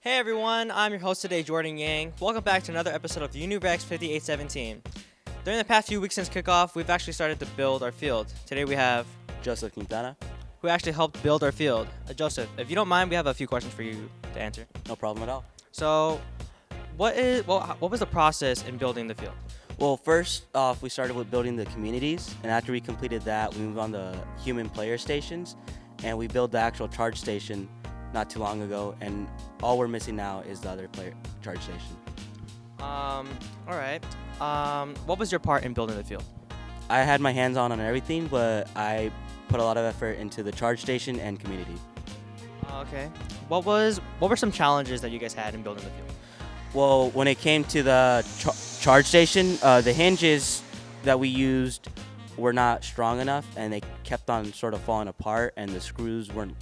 Hey everyone, I'm your host today, Jordan Yang. Welcome back to another episode of Uni-Rex 5817. During the past few weeks since kickoff, we've actually started to build our field. Today we have Joseph Quintana. who actually helped build our field. Joseph, if you don't mind, we have a few questions for you to answer. No problem at all. So, what was the process in building the field? Well, first off, we started with building the communities, and after we completed that, we moved on to human player stations, and we built the actual charge station not too long ago, and all we're missing now is the other player charge station. All right. What was your part in building the field? I had my hands on everything, but I put a lot of effort into the charge station and community. Okay. What were some challenges that you guys had in building the field? Well, when it came to the charge station, the hinges that we used were not strong enough, and they kept on sort of falling apart, and the screws weren't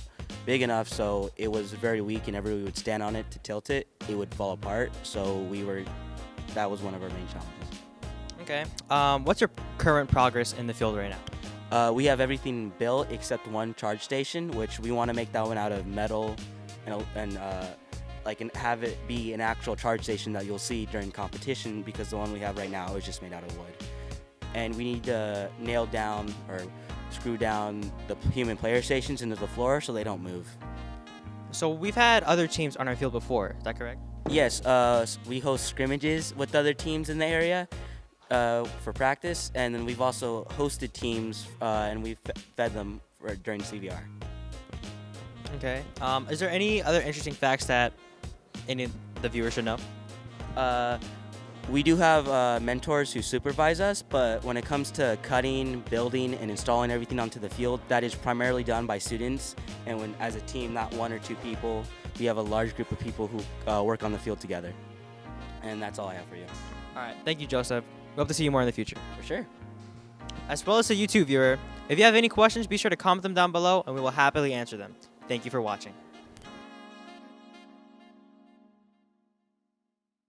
big enough, so it was very weak, and whenever we would stand on it to tilt it, it would fall apart. So that was one of our main challenges. Okay. What's your current progress in the field right now? We have everything built except one charge station, which we want to make that one out of metal and have it be an actual charge station that you'll see during competition, because the one we have right now is just made out of wood. And we need to nail down or screw down the human player stations into the floor so they don't move. So we've had other teams on our field before, is that correct? Yes, we host scrimmages with other teams in the area for practice, and then we've also hosted teams and we've fed them during CVR. Okay. Is there any other interesting facts that any of the viewers should know? We do have mentors who supervise us, but when it comes to cutting, building, and installing everything onto the field, that is primarily done by students. And when, as a team, not one or two people, we have a large group of people who work on the field together. And that's all I have for you. All right. Thank you, Joseph. We hope to see you more in the future. For sure. As well as to you too, viewer. If you have any questions, be sure to comment them down below, and we will happily answer them. Thank you for watching.